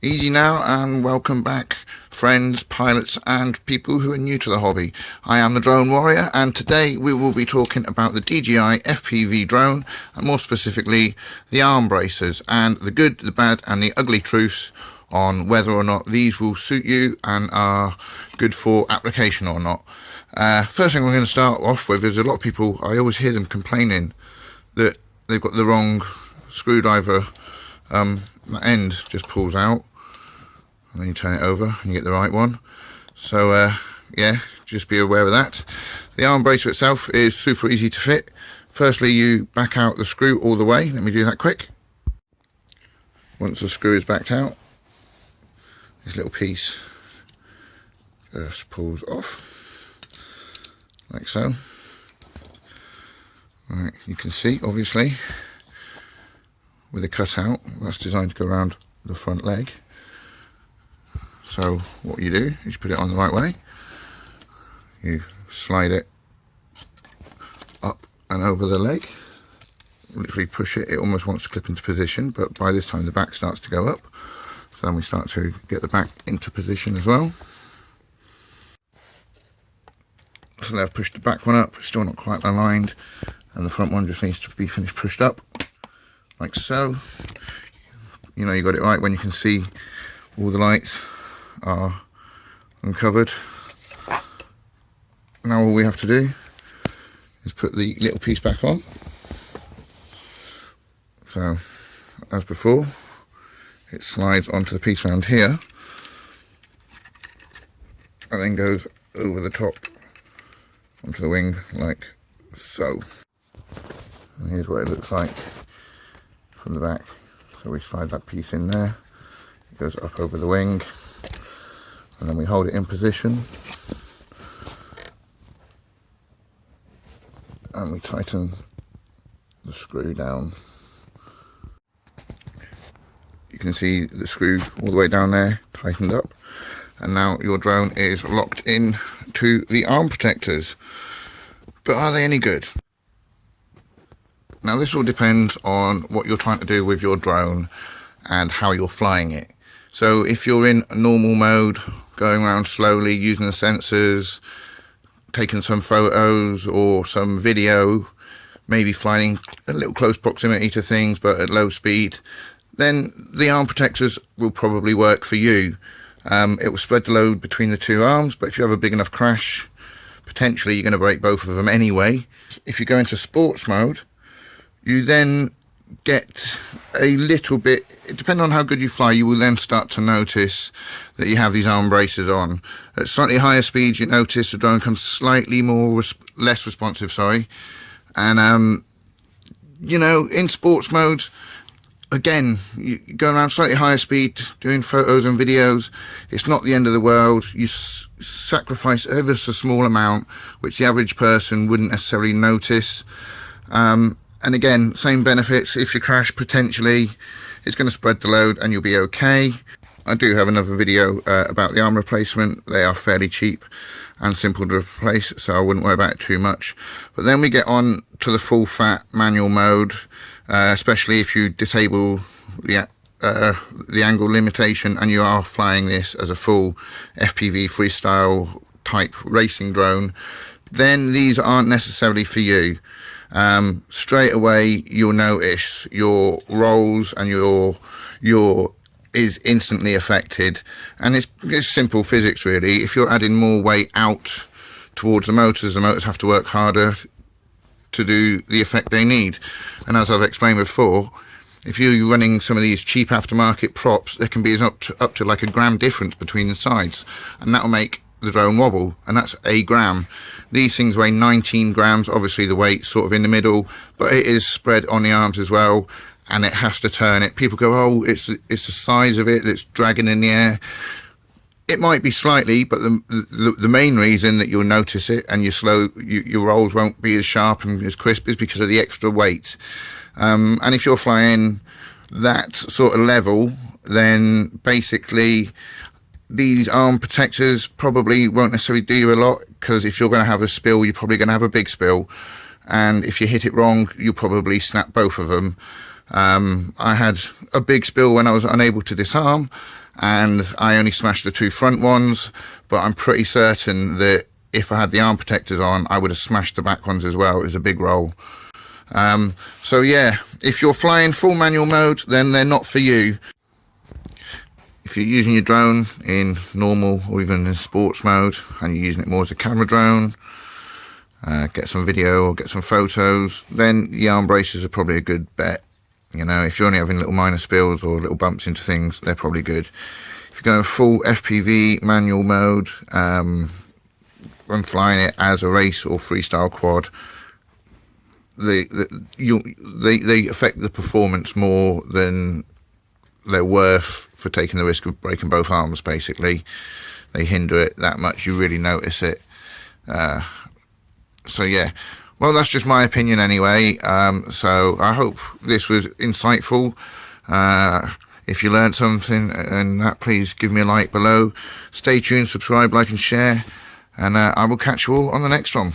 Easy now, and welcome back, friends, pilots and people who are new to the hobby. I am the Drone Warrior, and today we will be talking about the DJI FPV drone, and more specifically the arm bracers, and the good, the bad and the ugly truths on whether or not these will suit you and are good for application or not. First thing we're going to start off with is a lot of people, I always hear them complaining that they've got the wrong screwdriver. The end just pulls out, and then you turn it over and you get the right one. So yeah, just be aware of that. The arm bracer itself is super easy to fit. Firstly, you back out the screw all the way. Let me do that quick. Once the screw is backed out, this little piece just pulls off like so. Right, you can see obviously with a cutout that's designed to go around the front leg. So what you do is you put it on the right way, you slide it up and over the leg, literally push it, it almost wants to clip into position, but by this time the back starts to go up, so then we start to get the back into position as well. So I've pushed the back one up, still not quite aligned, and the front one just needs to be finished pushed up like so. You know you got it right when you can see all the lights are uncovered. Now all we have to do is put the little piece back on. So as before, it slides onto the piece around here and then goes over the top onto the wing like so. And here's what it looks like from the back. So we slide that piece in there, it goes up over the wing, and then we hold it in position and we tighten the screw down. You can see the screw all the way down there tightened up, and now your drone is locked in to the arm protectors. But are they any good? Now this all depends on what you're trying to do with your drone and how you're flying it. So if you're in normal mode, going around slowly using the sensors, taking some photos or some video, maybe flying a little close proximity to things but at low speed, then the arm protectors will probably work for you. It will spread the load between the two arms, but if you have a big enough crash, potentially you're going to break both of them anyway. If you go into sports mode, you then get a little bit, depending on how good you fly, you will then start to notice that you have these arm braces on. At slightly higher speeds, you notice the drone comes slightly less responsive, and you know, in sports mode, again, you go around slightly higher speed doing photos and videos, it's not the end of the world. You sacrifice ever so small amount which the average person wouldn't necessarily notice. And again, same benefits. If you crash, potentially it's going to spread the load and you'll be okay. I do have another video about the arm replacement. They are fairly cheap and simple to replace, so I wouldn't worry about it too much. But then we get on to the full fat manual mode, especially if you disable the angle limitation and you are flying this as a full FPV freestyle type racing drone, then these aren't necessarily for you. Straight away you'll notice your rolls and your is instantly affected, and it's simple physics really. If you're adding more weight out towards the motors have to work harder to do the effect they need. And as I've explained before, if you're running some of these cheap aftermarket props, there can be up to like a gram difference between the sides, and that'll make the drone wobble, and that's a gram. These things weigh 19 grams, obviously the weight's sort of in the middle, but it is spread on the arms as well, and it has to turn it. People go, oh, it's the size of it that's dragging in the air. It might be slightly, but the main reason that you'll notice it and your rolls won't be as sharp and as crisp is because of the extra weight. And if you're flying that sort of level, then basically these arm protectors probably won't necessarily do you a lot, because if you're going to have a spill, you're probably going to have a big spill, and if you hit it wrong, you'll probably snap both of them. I had a big spill when I was unable to disarm, and I only smashed the 2 front ones, but I'm pretty certain that if I had the arm protectors on, I would have smashed the back ones as well. It was a big roll. So yeah, if you're flying full manual mode, then they're not for you. If you're using your drone in normal or even in sports mode, and you're using it more as a camera drone, get some video or get some photos, then the arm braces are probably a good bet. You know, if you're only having little minor spills or little bumps into things, they're probably good. If you're going full FPV manual mode, when flying it as a race or freestyle quad, they affect the performance more than they're worth for taking the risk of breaking both arms. Basically, they hinder it that much, you really notice it. So yeah, well, that's just my opinion anyway. So I hope this was insightful. If you learned something and that, please give me a like below. Stay tuned, subscribe, like and share, and I will catch you all on the next one.